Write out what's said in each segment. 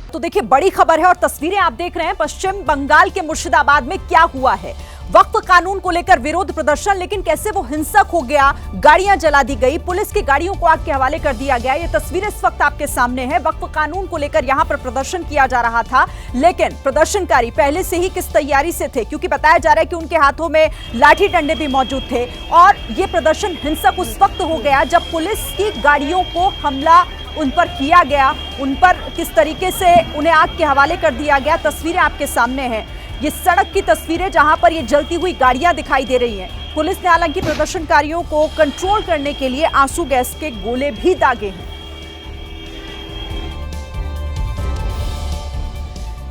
तो देखिए, बड़ी खबर है और तस्वीरें आप देख रहे हैं पश्चिम बंगाल के मुर्शिदाबाद में क्या हुआ है। वक्फ कानून को लेकर विरोध प्रदर्शन, लेकिन कैसे वो हिंसक हो गया, गाड़ियां जला दी गई, पुलिस की गाड़ियों को आग के हवाले कर दिया गया। ये तस्वीरें इस वक्त आपके सामने है। वक्फ कानून को लेकर यहां पर प्रदर्शन किया जा रहा था, लेकिन प्रदर्शनकारी पहले से ही किस तैयारी से थे, क्योंकि बताया जा रहा है कि उनके हाथों में लाठी डंडे भी मौजूद थे। और ये प्रदर्शन हिंसक उस वक्त हो गया जब पुलिस की गाड़ियों को हमला उन पर किया गया, उन पर किस तरीके से उन्हें आग के हवाले कर दिया गया। तस्वीरें आपके सामने हैं, ये सड़क की तस्वीरें जहां पर ये जलती हुई गाड़ियां दिखाई दे रही हैं। पुलिस ने हालांकि प्रदर्शनकारियों को कंट्रोल करने के लिए आंसू गैस के गोले भी दागे हैं।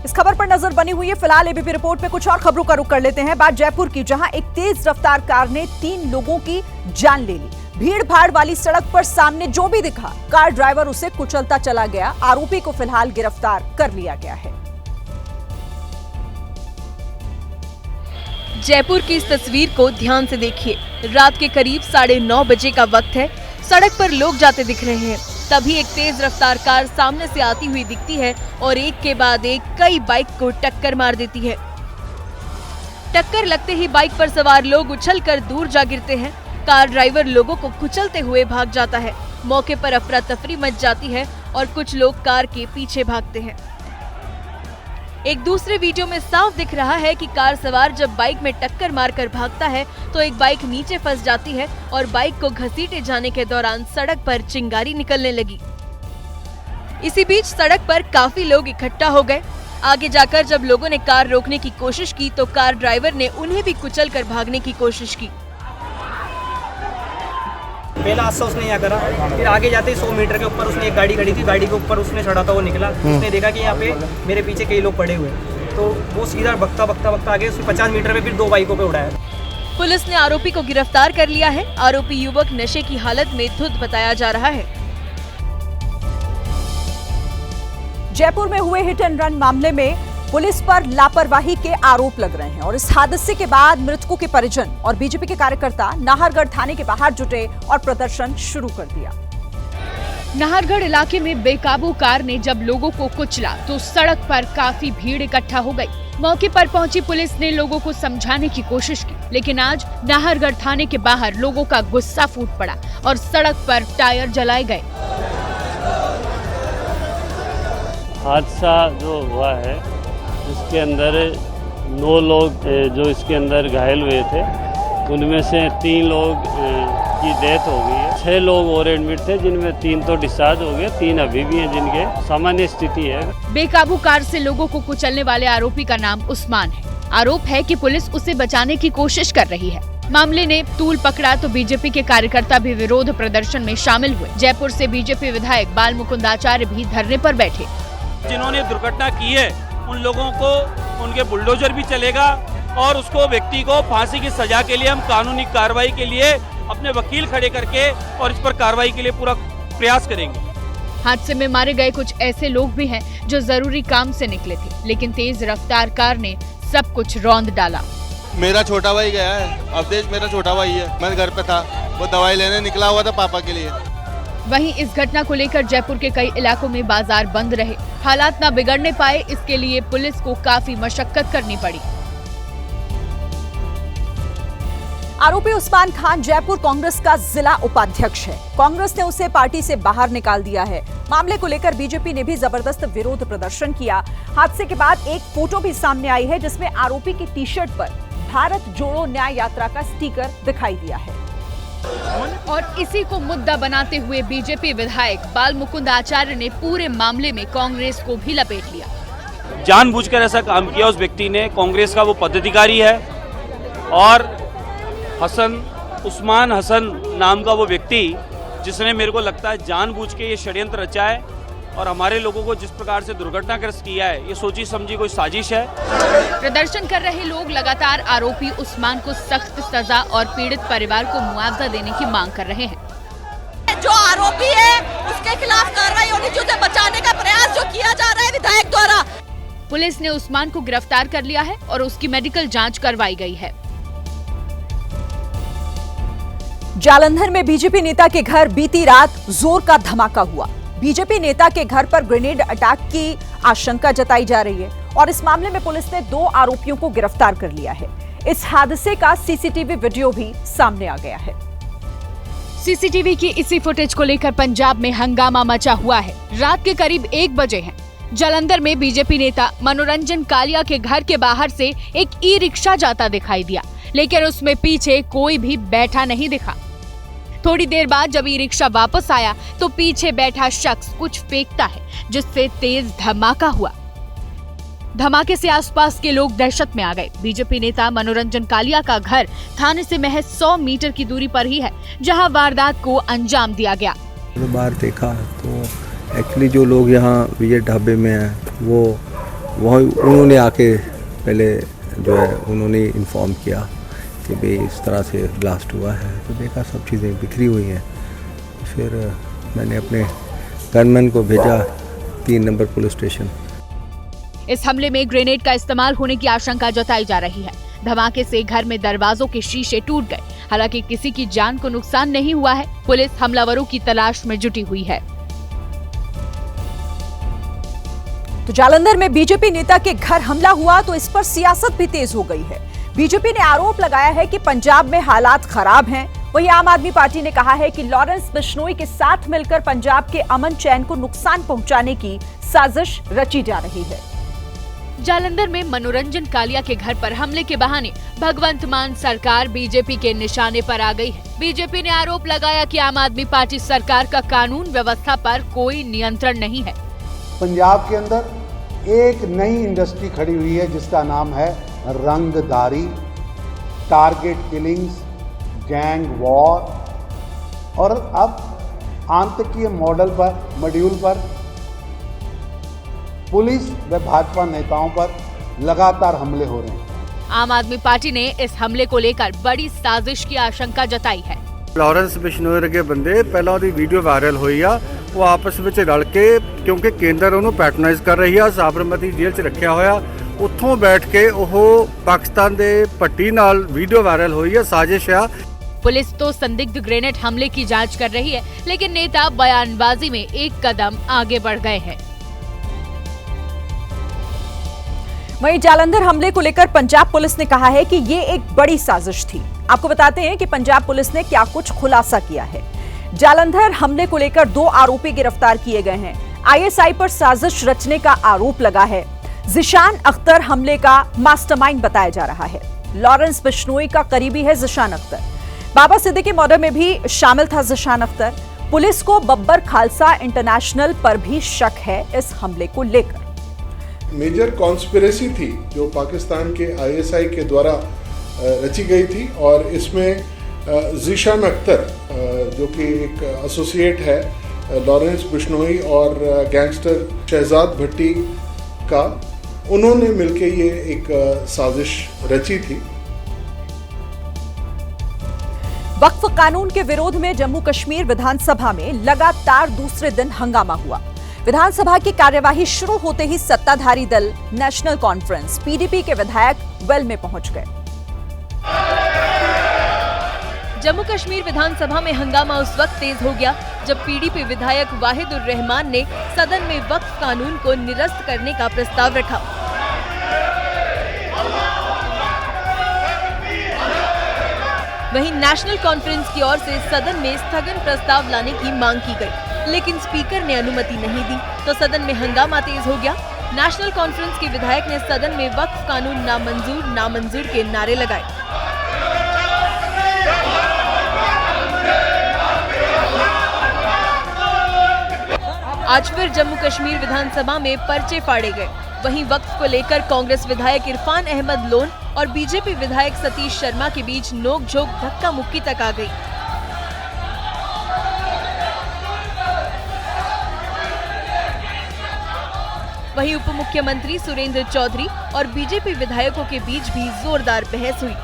इस खबर पर नजर बनी हुई है। फिलहाल एबीपी रिपोर्ट में कुछ और खबरों का रुख कर लेते हैं। बात जयपुर की, जहां एक तेज रफ्तार कार ने 3 लोगों की जान ले ली। भीड़ भाड़ वाली सड़क पर सामने जो भी दिखा, कार ड्राइवर उसे कुचलता चला गया। आरोपी को फिलहाल गिरफ्तार कर लिया गया है। जयपुर की इस तस्वीर को ध्यान से देखिए। रात के करीब 9:30 बजे का वक्त है। सड़क पर लोग जाते दिख रहे हैं। तभी एक तेज रफ्तार कार सामने से आती हुई दिखती है और एक के बाद एक कई बाइक को टक्कर मार देती है। टक्कर लगते ही बाइक पर सवार लोग उछलकर दूर जा गिरते हैं। कार ड्राइवर लोगों को कुचलते हुए भाग जाता है। मौके पर अफरा तफरी मच जाती है और कुछ लोग कार के पीछे भागते हैं। एक दूसरे वीडियो में साफ दिख रहा है कि कार सवार जब बाइक में टक्कर मारकर भागता है तो एक बाइक नीचे फंस जाती है और बाइक को घसीटे जाने के दौरान सड़क पर चिंगारी निकलने लगी। इसी बीच सड़क पर काफी लोग इकट्ठा हो गए। आगे जाकर जब लोगों ने कार रोकने की कोशिश की तो कार ड्राइवर ने उन्हें भी कुचलकर भागने की कोशिश की। पहला हादसा उसने यहाँ करा, फिर आगे जाते ही 100 मीटर के ऊपर उसने एक गाड़ी खड़ी थी, गाड़ी के ऊपर उसने चढ़ा था, वो निकला। उसने देखा कि यहाँ पे मेरे पीछे कई लोग पड़े हुए, तो वो सीधा भगता आगे उसने 50 मीटर पे फिर 2 बाइकों पे उड़ाया। पुलिस ने आरोपी को गिरफ्तार कर लिया है। आरोपी युवक नशे की हालत में धुत बताया जा रहा है। जयपुर में हुए हिट एंड रन मामले में पुलिस पर लापरवाही के आरोप लग रहे हैं और इस हादसे के बाद मृतकों के परिजन और बीजेपी के कार्यकर्ता नाहरगढ़ थाने के बाहर जुटे और प्रदर्शन शुरू कर दिया। नाहरगढ़ इलाके में बेकाबू कार ने जब लोगों को कुचला तो सड़क पर काफी भीड़ इकट्ठा हो गई। मौके पर पहुंची पुलिस ने लोगों को समझाने की कोशिश की, लेकिन आज नाहरगढ़ थाने के बाहर लोगों का गुस्सा फूट पड़ा और सड़क पर टायर जलाए गए। हादसा जो हुआ है इसके अंदर 9 लोग जो इसके अंदर घायल हुए थे, उनमें से 3 लोग की डेथ हो गई है। 6 लोग और एडमिट थे, जिनमें 3 तो डिस्चार्ज हो गए, 3 अभी भी हैं जिनके सामान्य स्थिति है। बेकाबू कार से लोगों को कुचलने वाले आरोपी का नाम उस्मान है। आरोप है कि पुलिस उसे बचाने की कोशिश कर रही है। मामले ने तूल पकड़ा तो बीजेपी के कार्यकर्ता भी विरोध प्रदर्शन में शामिल हुए। जयपुर से बीजेपी विधायक बाल मुकुंदाचार्य भी धरने पर बैठे। जिन्होंने दुर्घटना की है उन लोगों को उनके बुलडोजर भी चलेगा और उसको व्यक्ति को फांसी की सजा के लिए हम कानूनी कार्रवाई के लिए अपने वकील खड़े करके और इस पर कार्रवाई के लिए पूरा प्रयास करेंगे। हादसे में मारे गए कुछ ऐसे लोग भी हैं जो जरूरी काम से निकले थे, लेकिन तेज रफ्तार कार ने सब कुछ रौंद डाला। मेरा छोटा भाई गया है, अवधेश मेरा छोटा भाई है, मैं घर पे था, वो दवाई लेने निकला हुआ था पापा के लिए। वहीं इस घटना को लेकर जयपुर के कई इलाकों में बाजार बंद रहे। हालात न बिगड़ने पाए, इसके लिए पुलिस को काफी मशक्कत करनी पड़ी। आरोपी उस्मान खान जयपुर कांग्रेस का जिला उपाध्यक्ष है। कांग्रेस ने उसे पार्टी से बाहर निकाल दिया है। मामले को लेकर बीजेपी ने भी जबरदस्त विरोध प्रदर्शन किया। हादसे के बाद एक फोटो भी सामने आई है जिसमें आरोपी की टी-शर्ट पर भारत जोड़ो न्याय यात्रा का स्टिकर दिखाई दिया है। और इसी को मुद्दा बनाते हुए बीजेपी विधायक बाल मुकुंद आचार्य ने पूरे मामले में कांग्रेस को भी लपेट लिया। जानबूझकर ऐसा काम किया उस व्यक्ति ने। कांग्रेस का वो पदाधिकारी है और उस्मान हसन नाम का वो व्यक्ति जिसने, मेरे को लगता है, जानबूझ के ये षड्यंत्र रचा है और हमारे लोगों को जिस प्रकार से दुर्घटनाग्रस्त किया है, ये सोची समझी कोई साजिश है। प्रदर्शन कर रहे लोग लगातार आरोपी उस्मान को सख्त सजा और पीड़ित परिवार को मुआवजा देने की मांग कर रहे हैं। जो आरोपी है उसके खिलाफ कार्रवाई होनी चाहिए। उसे बचाने का प्रयास जो किया जा रहा है विधायक द्वारा। पुलिस ने उस्मान को गिरफ्तार कर लिया है और उसकी मेडिकल जांच करवाई गई है। जालंधर में बीजेपी नेता के घर बीती रात जोर का धमाका हुआ। बीजेपी नेता के घर पर ग्रेनेड अटैक की आशंका जताई जा रही है और इस मामले में पुलिस ने 2 आरोपियों को गिरफ्तार कर लिया है। इस हादसे का सीसीटीवी वीडियो भी सामने आ गया है। सीसीटीवी की इसी फुटेज को लेकर पंजाब में हंगामा मचा हुआ है। रात के करीब 1 बजे हैं। जालंधर में बीजेपी नेता मनोरंजन कालिया के घर के बाहर से एक ई-रिक्शा जाता दिखाई दिया, लेकिन उसमें पीछे कोई भी बैठा नहीं दिखा। थोड़ी देर बाद जब ई-रिक्शा वापस आया तो पीछे बैठा शख्स कुछ फेंकता है, जिससे तेज धमाका हुआ। धमाके से आसपास के लोग दहशत में आ गए। बीजेपी नेता मनोरंजन कालिया का घर थाने से महज 100 मीटर की दूरी पर ही है, जहां वारदात को अंजाम दिया गया। बाहर देखा तो एक्चुअली जो लोग यहाँ विजय ढाबे में हैं वो उन्होंने आके पहले जो है उन्होंने इन्फॉर्म किया कि भाई इस तरह से ब्लास्ट हुआ है। तो देखा सब चीज़ें बिखरी हुई हैं। फिर मैंने अपने गनमैन को भेजा 3 नंबर पुलिस स्टेशन। इस हमले में ग्रेनेड का इस्तेमाल होने की आशंका जताई जा रही है। धमाके से घर में दरवाजों के शीशे टूट गए। हालांकि किसी की जान को नुकसान नहीं हुआ है। पुलिस हमलावरों की तलाश में जुटी हुई है। तो जालंधर में बीजेपी नेता के घर हमला हुआ तो इस पर सियासत भी तेज हो गई है। बीजेपी ने आरोप लगाया है कि पंजाब में हालात खराब हैं। वहीं आम आदमी पार्टी ने कहा है कि लॉरेंस बिश्नोई के साथ मिलकर पंजाब के अमन चैन को नुकसान पहुंचाने की साजिश रची जा रही है। जालंधर में मनोरंजन कालिया के घर पर हमले के बहाने भगवंत मान सरकार बीजेपी के निशाने पर आ गई है। बीजेपी ने आरोप लगाया कि आम आदमी पार्टी सरकार का कानून व्यवस्था पर कोई नियंत्रण नहीं है। पंजाब के अंदर एक नई इंडस्ट्री खड़ी हुई है जिसका नाम है रंगदारी, टारगेट किलिंग्स, गैंग वॉर और अब आतंकीय मॉड्यूल पर पुलिस व भाजपा नेताओं पर लगातार हमले हो रहे हैं। आम आदमी पार्टी ने इस हमले को लेकर बड़ी साजिश की आशंका जताई है। लॉरेंस बिश्नोई वर्गे बंदे पहला ਉਹਦੀ ਵੀਡੀਓ ਵਾਇਰਲ ਹੋਈ ਆ, ਉਹ ਆਪਸ ਵਿੱਚ ਰਲ ਕੇ ਕਿਉਂਕਿ ਕੇਂਦਰ ਉਹਨੂੰ ਪੈਟਰਨਾਈਜ਼ ਕਰ ਰਹੀ ਆ, ਸਾਬਰਮਤੀ ਜੇਲ੍ਹ 'ਚ ਰੱਖਿਆ ਹੋਇਆ, ਉੱਥੋਂ ਬੈਠ ਕੇ ਉਹ ਪਾਕਿस्तान ਦੇ ਭੱਟੀ ਨਾਲ ਵੀਡੀਓ ਵਾਇਰਲ ਹੋਈ ਆ, ਸਾਜ਼ਿਸ਼ ਆ। पुलिस तो संदिग्ध ग्रेनेड हमले की जांच कर रही है, लेकिन नेता बयानबाजी में एक कदम आगे बढ़ गए हैं। वहीं जालंधर हमले को लेकर पंजाब पुलिस ने कहा है कि ये एक बड़ी साजिश थी। आपको बताते हैं कि पंजाब पुलिस ने क्या कुछ खुलासा किया है। जालंधर हमले को लेकर 2 आरोपी गिरफ्तार किए गए हैं। आईएसआई पर साजिश रचने का आरोप लगा है। जिशान अख्तर हमले का मास्टरमाइंड बताया जा रहा है। लॉरेंस बिश्नोई का करीबी है जिशान अख्तर। बाबा सिद्दीकी मर्डर में भी शामिल था जिशान अख्तर। पुलिस को बब्बर खालसा इंटरनेशनल पर भी शक है इस हमले को लेकर। मेजर कॉन्स्पिरेसी थी जो पाकिस्तान के आईएसआई के द्वारा रची गई थी और इसमें जिशान अख्तर जो कि एक एसोसिएट है लॉरेंस बिश्नोई और गैंगस्टर शहजाद भट्टी का, उन्होंने मिलकर ये एक साजिश रची थी। वक्फ कानून के विरोध में जम्मू कश्मीर विधानसभा में लगातार दूसरे दिन हंगामा हुआ। विधानसभा की कार्यवाही शुरू होते ही सत्ताधारी दल नेशनल कॉन्फ्रेंस पीडीपी के विधायक वेल में पहुंच गए। जम्मू कश्मीर विधानसभा में हंगामा उस वक्त तेज हो गया जब पीडीपी विधायक वाहिदुर रहमान ने सदन में वक्फ कानून को निरस्त करने का प्रस्ताव रखा। वहीं नेशनल कॉन्फ्रेंस की ओर से सदन में स्थगन प्रस्ताव लाने की मांग की गई, लेकिन स्पीकर ने अनुमति नहीं दी तो सदन में हंगामा तेज हो गया। नेशनल कॉन्फ्रेंस के विधायक ने सदन में वक्फ कानून नामंजूर के नारे लगाए। आज फिर जम्मू कश्मीर विधानसभा में पर्चे फाड़े गए। वहीं वक्फ को लेकर कांग्रेस विधायक इरफान अहमद लोन और बीजेपी विधायक सतीश शर्मा के बीच नोकझोंक धक्का मुक्की तक आ गई। वहीं उप मुख्यमंत्री सुरेंद्र चौधरी और बीजेपी विधायकों के बीच भी जोरदार बहस हुई।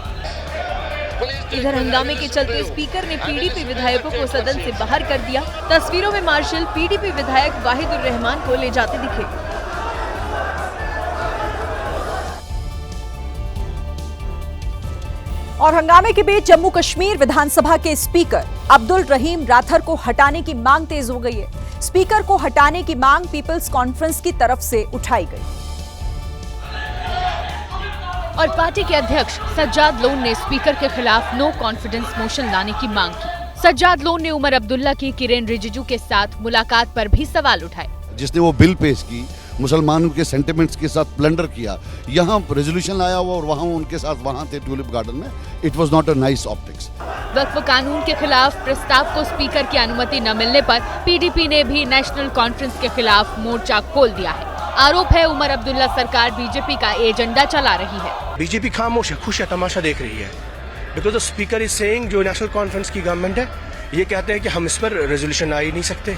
इधर हंगामे के चलते स्पीकर ने पीडीपी विधायकों को सदन से बाहर कर दिया। तस्वीरों में मार्शल पीडीपी विधायक वाहिदुर रहमान को ले जाते दिखे। और हंगामे के बीच जम्मू कश्मीर विधानसभा के स्पीकर अब्दुल रहीम राथर को हटाने की मांग तेज हो गई है। स्पीकर को हटाने की मांग पीपल्स कॉन्फ्रेंस की तरफ से उठाई गई। और पार्टी के अध्यक्ष सज्जाद लोन ने स्पीकर के खिलाफ नो कॉन्फिडेंस मोशन लाने की मांग की। सज्जाद लोन ने उमर अब्दुल्ला की किरेन रिजिजू के साथ मुलाकात पर भी सवाल उठाए। जिसने वो बिल पेश की, मुसलमानों के सेंटिमेंट्स के साथ प्लंडर किया, यहाँ रेजोल्यूशन लाया हुआ और वहाँ उनके साथ वहाँ थे ट्यूलिप गार्डन में। It was not a nice optics. वक्फ कानून के खिलाफ प्रस्ताव को स्पीकर की अनुमति न मिलने पर पीडीपी ने भी नेशनल कॉन्फ्रेंस के खिलाफ मोर्चा खोल दिया है। आरोप है उमर अब्दुल्ला सरकार बीजेपी का एजेंडा चला रही है। बीजेपी खामोश है, खुश है, तमाशा देख रही है। Because the speaker is saying, जो नेशनल कॉन्फ्रेंस की गवर्नमेंट है, ये कहते हैं कि हम इस पर रेजोल्यूशन ला ही नहीं सकते।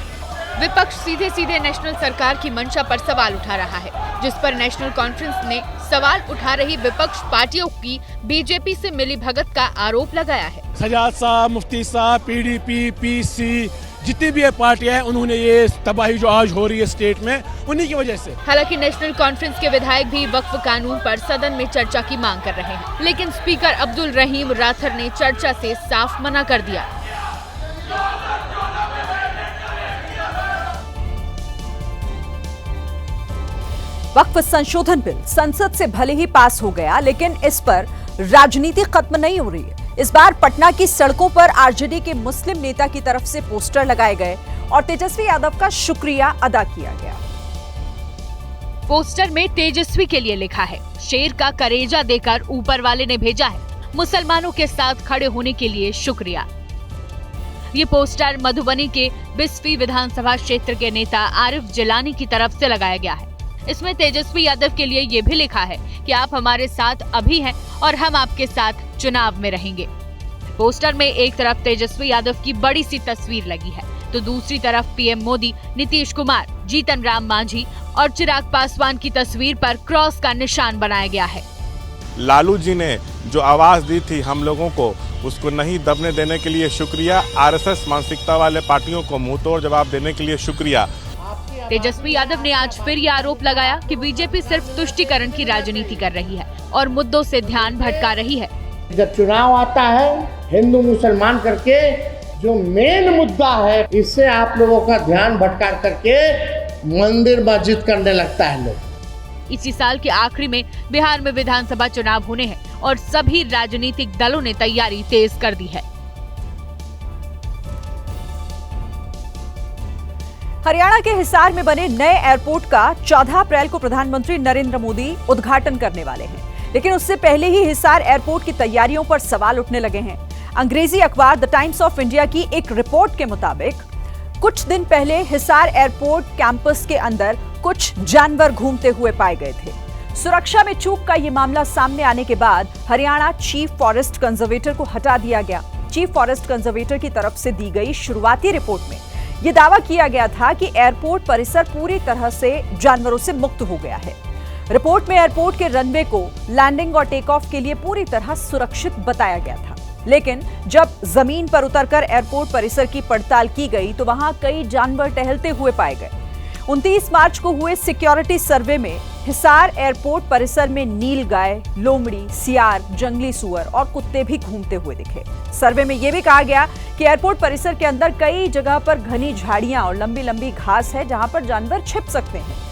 विपक्ष सीधे सीधे नेशनल सरकार की मंशा पर सवाल उठा रहा है, जिस पर नेशनल कॉन्फ्रेंस ने सवाल उठा रही विपक्ष पार्टियों की बीजेपी से मिलीभगत का आरोप लगाया है। सजाद साहब, मुफ्ती साहब, पीडीपी, पीसी, जितनी भी पार्टियां हैं, उन्होंने ये तबाही जो आज हो रही है स्टेट में, उन्हीं की वजह से। हालांकि नेशनल कॉन्फ्रेंस के विधायक भी वक्फ कानून पर सदन में चर्चा की मांग कर रहे हैं, लेकिन स्पीकर अब्दुल रहीम राथर ने चर्चा से साफ मना कर दिया। वक्फ संशोधन बिल संसद से भले ही पास हो गया, लेकिन इस पर राजनीति खत्म नहीं हो रही है। इस बार पटना की सड़कों पर आरजेडी के मुस्लिम नेता की तरफ से पोस्टर लगाए गए और तेजस्वी यादव का शुक्रिया अदा किया गया। पोस्टर में तेजस्वी के लिए लिखा है, शेर का करेजा देकर ऊपर वाले ने भेजा है, मुसलमानों के साथ खड़े होने के लिए शुक्रिया। ये पोस्टर मधुबनी के बिस्फी विधानसभा क्षेत्र के नेता आरिफ जिलानी की तरफ से लगाया गया है। इसमें तेजस्वी यादव के लिए ये भी लिखा है कि आप हमारे साथ अभी हैं और हम आपके साथ चुनाव में रहेंगे। पोस्टर में एक तरफ तेजस्वी यादव की बड़ी सी तस्वीर लगी है, तो दूसरी तरफ पीएम मोदी, नीतीश कुमार, जीतन राम मांझी और चिराग पासवान की तस्वीर पर क्रॉस का निशान बनाया गया है। लालू जी ने जो आवाज दी थी हम लोगों को, उसको नहीं दबने देने के लिए शुक्रिया। आरएसएस मानसिकता वाले पार्टियों को मुंहतोड़ जवाब देने के लिए शुक्रिया। तेजस्वी यादव ने आज फिर ये आरोप लगाया कि बीजेपी सिर्फ तुष्टीकरण की राजनीति कर रही है और मुद्दों से ध्यान भटका रही है। जब चुनाव आता है, हिंदू मुसलमान करके जो मेन मुद्दा है, इससे आप लोगों का ध्यान भटका करके मंदिर मस्जिद करने लगता है लोग। इसी साल के आखिरी में बिहार में विधानसभा चुनाव होने हैं और सभी राजनीतिक दलों ने तैयारी तेज कर दी है। हरियाणा के हिसार में बने नए एयरपोर्ट का 14 अप्रैल को प्रधानमंत्री नरेंद्र मोदी उद्घाटन करने वाले हैं, लेकिन उससे पहले ही हिसार एयरपोर्ट की तैयारियों पर सवाल उठने लगे हैं। अंग्रेजी अखबार द टाइम्स ऑफ इंडिया की एक रिपोर्ट के मुताबिक कुछ दिन पहले हिसार एयरपोर्ट कैंपस के अंदर कुछ जानवर घूमते हुए पाए गए थे। सुरक्षा में चूक का ये मामला सामने आने के बाद हरियाणा चीफ फॉरेस्ट कंजर्वेटर को हटा दिया गया। चीफ फॉरेस्ट कंजर्वेटर की तरफ से दी गई शुरुआती रिपोर्ट में यह दावा किया गया था कि एयरपोर्ट परिसर पूरी तरह से जानवरों से मुक्त हो गया है। रिपोर्ट में एयरपोर्ट के रनवे को लैंडिंग और टेक ऑफ के लिए पूरी तरह सुरक्षित बताया गया था, लेकिन जब जमीन पर उतरकर एयरपोर्ट परिसर की पड़ताल की गई तो वहां कई जानवर टहलते हुए पाए गए। 29 मार्च को हुए सिक्योरिटी सर्वे में हिसार एयरपोर्ट परिसर में नीलगाय, लोमड़ी, सियार, जंगली सुअर और कुत्ते भी घूमते हुए दिखे। सर्वे में यह भी कहा गया कि एयरपोर्ट परिसर के अंदर कई जगह पर घनी झाड़ियां और लंबी लंबी घास है, जहां पर जानवर छिप सकते हैं।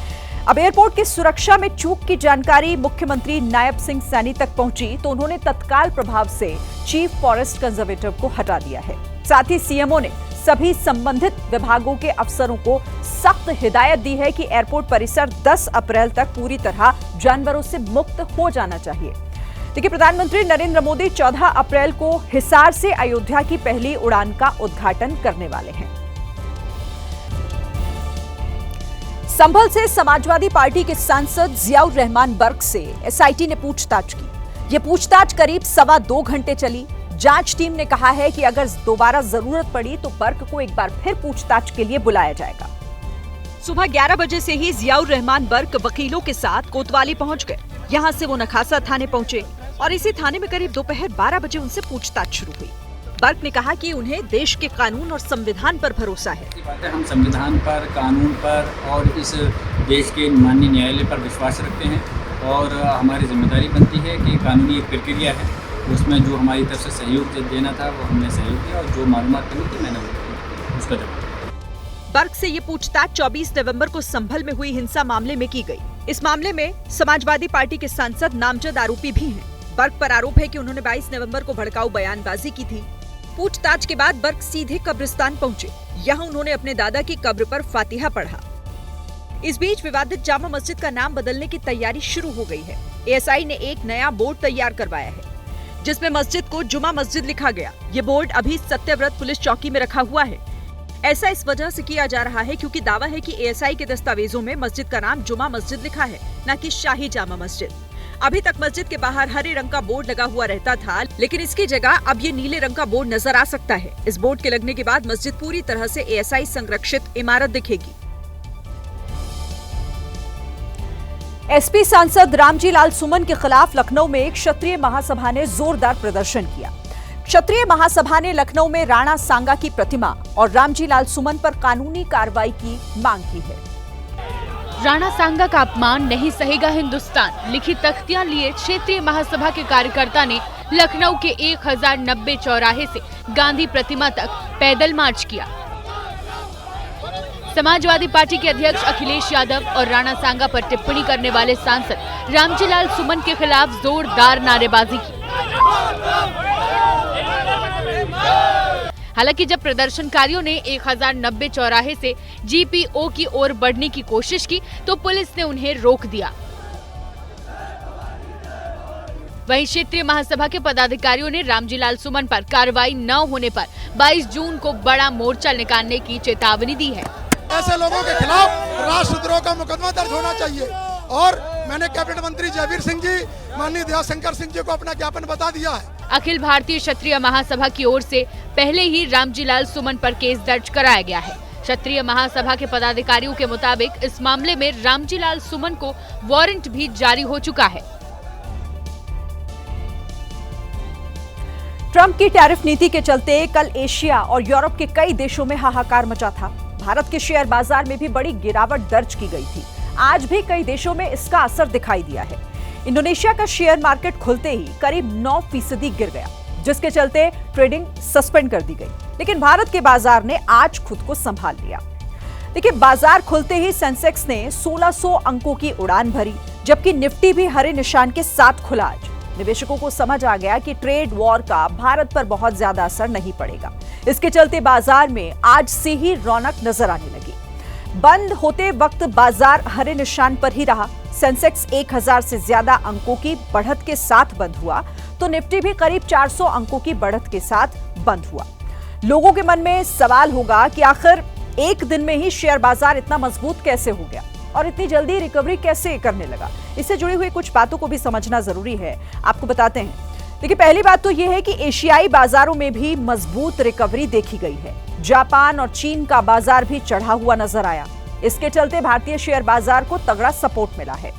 अब एयरपोर्ट की सुरक्षा में चूक की जानकारी मुख्यमंत्री नायब सिंह सैनी तक पहुंची तो उन्होंने तत्काल प्रभाव से चीफ फॉरेस्ट कंजर्वेटर को हटा दिया है। साथ ही सीएमओ ने सभी संबंधित विभागों के अफसरों को सख्त हिदायत दी है कि एयरपोर्ट परिसर 10 अप्रैल तक पूरी तरह जानवरों से मुक्त हो जाना चाहिए। देखिए, प्रधानमंत्री नरेंद्र मोदी 14 अप्रैल को हिसार से अयोध्या की पहली उड़ान का उद्घाटन करने वाले हैं। संभल से समाजवादी पार्टी के सांसद जियाउर रहमान बर्क से एसआईटी ने पूछताछ की। यह पूछताछ करीब 2.25 घंटे चली। जांच टीम ने कहा है कि अगर दोबारा जरूरत पड़ी तो बर्क को एक बार फिर पूछताछ के लिए बुलाया जाएगा। सुबह 11 बजे से ही जियाउर रहमान बर्क वकीलों के साथ कोतवाली पहुंच गए। यहां से वो नखासा थाने पहुंचे और इसी थाने में करीब दोपहर 12 बजे उनसे पूछताछ शुरू हुई। बर्क ने कहा कि उन्हें देश के कानून और संविधान पर भरोसा है। हम संविधान पर, कानून पर और इस देश के माननीय न्यायालय पर विश्वास रखते हैं और हमारी जिम्मेदारी बनती है कि कानूनी एक प्रक्रिया है, उसमें जो हमारी तरफ से सहयोग देना था वो हमने सहयोग दिया और जो मालूमात करनी थी मैंने उसका जवाब। बर्क से ये पूछताछ 24 नवंबर को संभल में हुई हिंसा मामले में की गई। इस मामले में समाजवादी पार्टी के सांसद नामजद आरोपी भी हैं। बर्क पर आरोप है कि उन्होंने 22 नवंबर को भड़काऊ बयानबाजी की थी। पूछताछ के बाद बर्क सीधे कब्रिस्तान पहुंचे। यहाँ उन्होंने अपने दादा की कब्र पर फातिहा पढ़ा। इस बीच विवादित जामा मस्जिद का नाम बदलने की तैयारी शुरू हो गई है। एएसआई ने एक नया बोर्ड तैयार करवाया है जिसमें मस्जिद को जुमा मस्जिद लिखा गया। ये बोर्ड अभी सत्यव्रत पुलिस चौकी में रखा हुआ है। ऐसा इस वजह से किया जा रहा है क्योंकि दावा है कि एएसआई के दस्तावेजों में मस्जिद का नाम जुमा मस्जिद लिखा है, न कि शाही जामा मस्जिद। अभी तक मस्जिद के बाहर हरे रंग का बोर्ड लगा हुआ रहता था, लेकिन इसकी जगह अब ये नीले रंग का बोर्ड नजर आ सकता है। इस बोर्ड के लगने के बाद मस्जिद पूरी तरह से एएसआई संरक्षित इमारत दिखेगी। एसपी सांसद रामजी लाल सुमन के खिलाफ लखनऊ में एक क्षत्रिय महासभा ने जोरदार प्रदर्शन किया। क्षत्रिय महासभा ने लखनऊ में राणा सांगा की प्रतिमा और रामजी लाल सुमन पर कानूनी कार्रवाई की मांग की है। राणा सांगा का अपमान नहीं सहेगा हिंदुस्तान लिखी तख्तियां लिए क्षेत्रीय महासभा के कार्यकर्ता ने लखनऊ के 1090 चौराहे से गांधी प्रतिमा तक पैदल मार्च किया। समाजवादी पार्टी के अध्यक्ष अखिलेश यादव और राणा सांगा पर टिप्पणी करने वाले सांसद रामजी लाल सुमन के खिलाफ जोरदार नारेबाजी की। हालांकि जब प्रदर्शनकारियों ने 1090 चौराहे से जीपीओ की ओर बढ़ने की कोशिश की तो पुलिस ने उन्हें रोक दिया। वहीं क्षेत्रीय महासभा के पदाधिकारियों ने रामजी लाल सुमन पर कार्रवाई न होने पर 22 जून को बड़ा मोर्चा निकालने की चेतावनी दी है। ऐसे लोगों के खिलाफ राष्ट्रद्रोह का मुकदमा दर्ज होना चाहिए और मैंने कैबिनेट मंत्री जयवीर सिंह जी, माननीय दयाशंकर सिंह जी को अपना ज्ञापन बता दिया है। अखिल भारतीय क्षत्रिय महासभा की ओर से पहले ही रामजी लाल सुमन पर केस दर्ज कराया गया है। क्षत्रिय महासभा के पदाधिकारियों के मुताबिक इस मामले में रामजी लाल सुमन को वारंट भी जारी हो चुका है। ट्रंप की टैरिफ नीति के चलते कल एशिया और यूरोप के कई देशों में हाहाकार मचा था। भारत के शेयर बाजार में भी बड़ी गिरावट दर्ज की गई थी। आज भी कई देशों में इसका असर दिखाई दिया है। इंडोनेशिया का शेयर मार्केट खुलते ही करीब 9% गिर गया, जिसके चलते ट्रेडिंग सस्पेंड कर दी गई। लेकिन भारत के बाजार ने आज खुद को संभाल लिया। देखिए, बाजार खुलते ही सेंसेक्स ने 1600 अंकों की उड़ान भरी, जबकि निफ्टी भी हरे निशान के साथ खुला। आज निवेशकों को समझ आ गया कि ट्रेड वॉर का भारत पर बहुत ज्यादा असर नहीं पड़ेगा। इसके चलते बाजार में आज से ही रौनक नजर आने लगी। बंद होते वक्त बाजार हरे निशान पर ही रहा। सेंसेक्स 1000 से ज्यादा अंकों की बढ़त के साथ बंद हुआ, तो निफ्टी भी करीब 400 अंकों की बढ़त के साथ बंद हुआ। लोगों के मन में सवाल होगा कि आखिर एक दिन में ही शेयर बाजार इतना मजबूत कैसे हो गया और इतनी जल्दी रिकवरी कैसे करने लगा। इससे जुड़ी हुई कुछ बातों को भी समझना जरूरी है, आपको बताते हैं। देखिए, पहली बात तो यह है कि एशियाई बाजारों में भी मजबूत रिकवरी देखी गई है। जापान और चीन का बाजार भी चढ़ा हुआ नजर आया। इसके चलते भारतीय शेयर बाजार को तगड़ा सपोर्ट मिला है।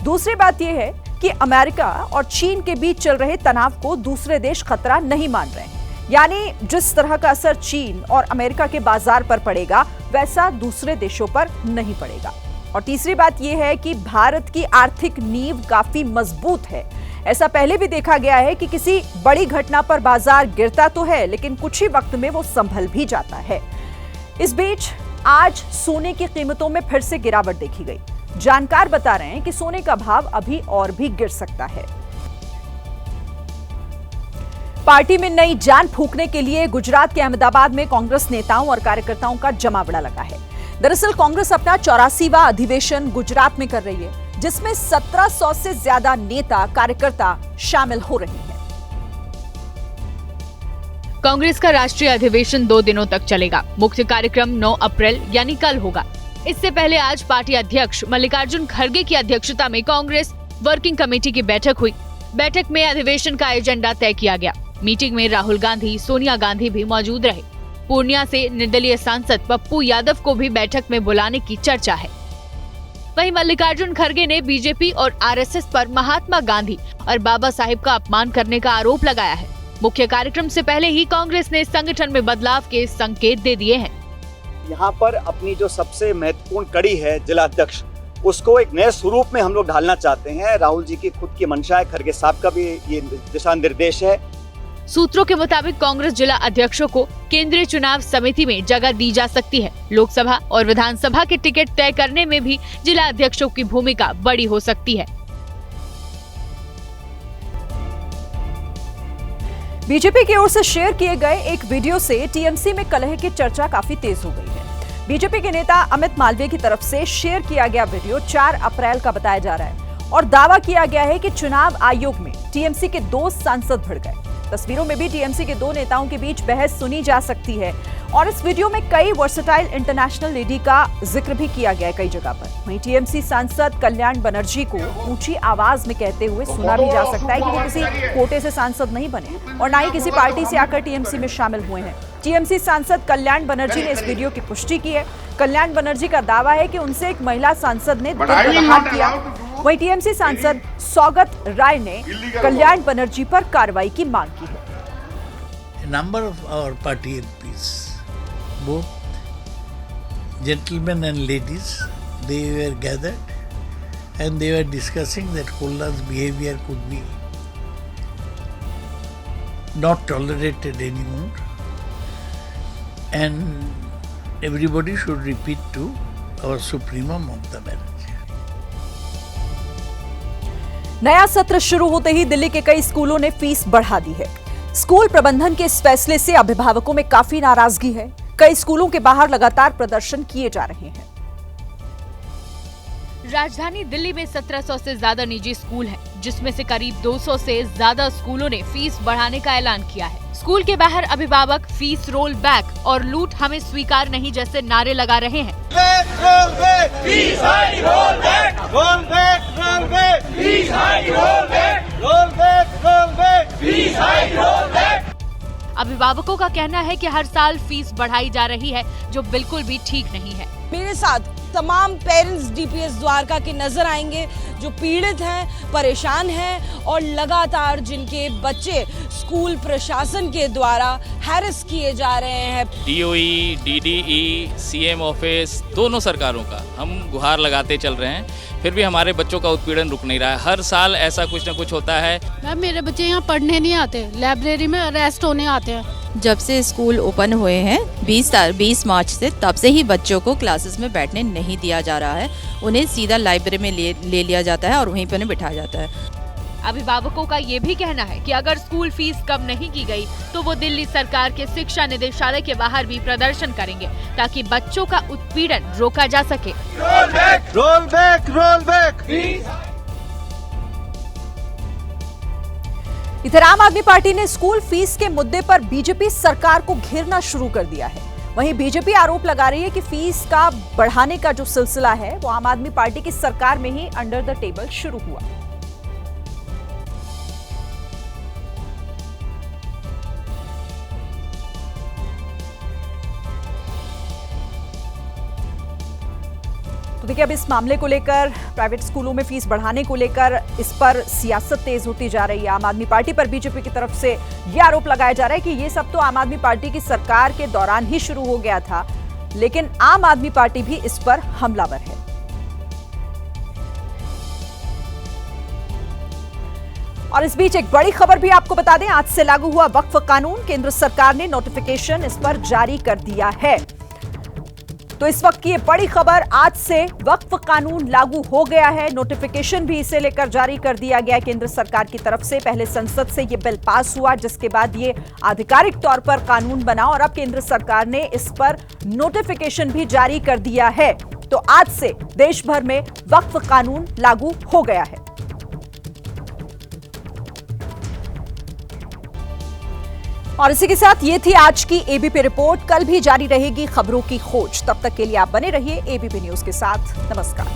दूसरी बात यह है कि अमेरिका और चीन के बीच चल रहे तनाव को दूसरे देश खतरा नहीं मान रहे हैं। यानी जिस तरह का असर चीन और अमेरिका के बाजार पर पड़ेगा, वैसा दूसरे देशों पर नहीं पड़ेगा। और तीसरी बात यह है कि भारत की आर्थिक नींव काफी मजबूत है। ऐसा पहले भी देखा गया है कि किसी बड़ी घटना पर बाजार गिरता तो है, लेकिन कुछ ही वक्त में वो संभल भी जाता है। इस बीच आज सोने की कीमतों में फिर से गिरावट देखी गई। जानकार बता रहे हैं कि सोने का भाव अभी और भी गिर सकता है। पार्टी में नई जान फूंकने के लिए गुजरात के अहमदाबाद में कांग्रेस नेताओं और कार्यकर्ताओं का जमावड़ा लगा है। दरअसल कांग्रेस अपना 84वां अधिवेशन गुजरात में कर रही है, जिसमें 1700 से ज्यादा नेता कार्यकर्ता शामिल हो रहे हैं। कांग्रेस का राष्ट्रीय अधिवेशन 2 दिनों तक चलेगा। मुख्य कार्यक्रम 9 अप्रैल यानी कल होगा। इससे पहले आज पार्टी अध्यक्ष मल्लिकार्जुन खड़गे की अध्यक्षता में कांग्रेस वर्किंग कमेटी की बैठक हुई। बैठक में अधिवेशन का एजेंडा तय किया गया। मीटिंग में राहुल गांधी, सोनिया गांधी भी मौजूद रहे। पूर्णिया से निर्दलीय सांसद पप्पू यादव को भी बैठक में बुलाने की चर्चा है। वहीं मल्लिकार्जुन खड़गे ने बीजेपी और आरएसएस पर महात्मा गांधी और बाबा साहिब का अपमान करने का आरोप लगाया है। मुख्य कार्यक्रम से पहले ही कांग्रेस ने संगठन में बदलाव के संकेत दे दिए हैं। यहाँ पर अपनी जो सबसे महत्वपूर्ण कड़ी है जिलाध्यक्ष, उसको एक नए स्वरूप में हम लोग ढालना चाहते हैं। राहुल जी की खुद की मंशा है, खड़गे साहब का भी ये दिशा निर्देश है। सूत्रों के मुताबिक कांग्रेस जिला अध्यक्षों को केंद्रीय चुनाव समिति में जगह दी जा सकती है। लोकसभा और विधानसभा के टिकट तय करने में भी जिला अध्यक्षों की भूमिका बड़ी हो सकती है। बीजेपी की ओर से शेयर किए गए एक वीडियो से टीएमसी में कलह की चर्चा काफी तेज हो गई है। बीजेपी के नेता अमित मालवीय की तरफ से शेयर किया गया वीडियो 4 अप्रैल का बताया जा रहा है और दावा किया गया है कि चुनाव आयोग में टीएमसी के 2 सांसद भिड़ गए। तस्वीरों में भी टीएमसी के 2 नेताओं के बीच बहस सुनी जा सकती है और इस वीडियो में कई वर्सेटाइल इंटरनेशनल लेडी का जिक्र भी किया गया है कई जगह पर। वहीं टीएमसी सांसद कल्याण बनर्जी को ऊंची आवाज में कहते हुए सुना भी जा सकता है कि वो किसी कोटे से सांसद नहीं बने और न ही किसी पार्टी से आकर टीएमसी में शामिल हुए हैं। टीएमसी सांसद कल्याण बनर्जी ने इस वीडियो की पुष्टि की है। कल्याण बनर्जी का दावा है कि उनसे एक महिला सांसद ने दुर्व्यवहार किया। वहीं टीएमसी सांसद सौगत राय ने कल्याण बनर्जी पर कार्रवाई की मांग की है। Number of our party MPs, both gentlemen and ladies, they were gathered and they were discussing that Kolla's behavior could be not tolerated anymore and everybody should repeat to our Suprema Mamata Banerjee. नया सत्र शुरू होते ही दिल्ली के कई स्कूलों ने fees बढ़ा दी है। स्कूल प्रबंधन के इस फैसले से अभिभावकों में काफी नाराजगी है। कई स्कूलों के बाहर लगातार प्रदर्शन किए जा रहे हैं। राजधानी दिल्ली में 1700 से ज्यादा निजी स्कूल हैं, जिसमें से करीब 200 से ज्यादा स्कूलों ने फीस बढ़ाने का ऐलान किया है। स्कूल के बाहर अभिभावक फीस रोल बैक और लूट हमें स्वीकार नहीं जैसे नारे लगा रहे हैं। अभिभावकों का कहना है कि हर साल फीस बढ़ाई जा रही है, जो बिल्कुल भी ठीक नहीं है। मेरे साथ तमाम पेरेंट्स डीपीएस द्वारका के नजर आएंगे जो पीड़ित हैं, परेशान हैं और लगातार जिनके बच्चे स्कूल प्रशासन के द्वारा हैरेस किए जा रहे हैं। डीओई, डीडीई, सीएम ऑफिस, दोनों सरकारों का हम गुहार लगाते चल रहे हैं, फिर भी हमारे बच्चों का उत्पीड़न रुक नहीं रहा है। हर साल ऐसा कुछ न कुछ होता है। मैम, मेरे बच्चे यहाँ पढ़ने नहीं आते, लाइब्रेरी में अरेस्ट होने आते हैं। जब से स्कूल ओपन हुए हैं 20 मार्च से, तब से ही बच्चों को क्लासेस में बैठने नहीं दिया जा रहा है। उन्हें सीधा लाइब्रेरी में ले लिया जाता है और वहीं पर उन्हें बिठाया जाता है। अभिभावकों का ये भी कहना है कि अगर स्कूल फीस कम नहीं की गई तो वो दिल्ली सरकार के शिक्षा निदेशालय के बाहर भी प्रदर्शन करेंगे, ताकि बच्चों का उत्पीड़न रोका जा सके। Roll back, roll back, roll back. इधर आम आदमी पार्टी ने स्कूल फीस के मुद्दे पर बीजेपी सरकार को घेरना शुरू कर दिया है। वहीं बीजेपी आरोप लगा रही है कि फीस का बढ़ाने का जो सिलसिला है वो आम आदमी पार्टी की सरकार में ही अंडर द टेबल शुरू हुआ। तो देखिए, अब इस मामले को लेकर, प्राइवेट स्कूलों में फीस बढ़ाने को लेकर इस पर सियासत तेज होती जा रही है। आम आदमी पार्टी पर बीजेपी की तरफ से यह आरोप लगाया जा रहा है कि ये सब तो आम आदमी पार्टी की सरकार के दौरान ही शुरू हो गया था, लेकिन आम आदमी पार्टी भी इस पर हमलावर है। और इस बीच एक बड़ी खबर भी आपको बता दें, आज से लागू हुआ वक्फ कानून। केंद्र सरकार ने नोटिफिकेशन इस पर जारी कर दिया है। तो इस वक्त की ये बड़ी खबर, आज से वक्फ कानून लागू हो गया है। नोटिफिकेशन भी इसे लेकर जारी कर दिया गया केंद्र सरकार की तरफ से। पहले संसद से ये बिल पास हुआ, जिसके बाद ये आधिकारिक तौर पर कानून बना और अब केंद्र सरकार ने इस पर नोटिफिकेशन भी जारी कर दिया है। तो आज से देश भर में वक्फ कानून लागू हो गया है। और इसी के साथ ये थी आज की एबीपी रिपोर्ट। कल भी जारी रहेगी खबरों की खोज। तब तक के लिए आप बने रहिए एबीपी न्यूज के साथ। नमस्कार।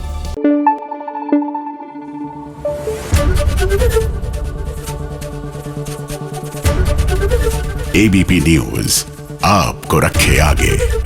एबीपी न्यूज आपको रखे आगे।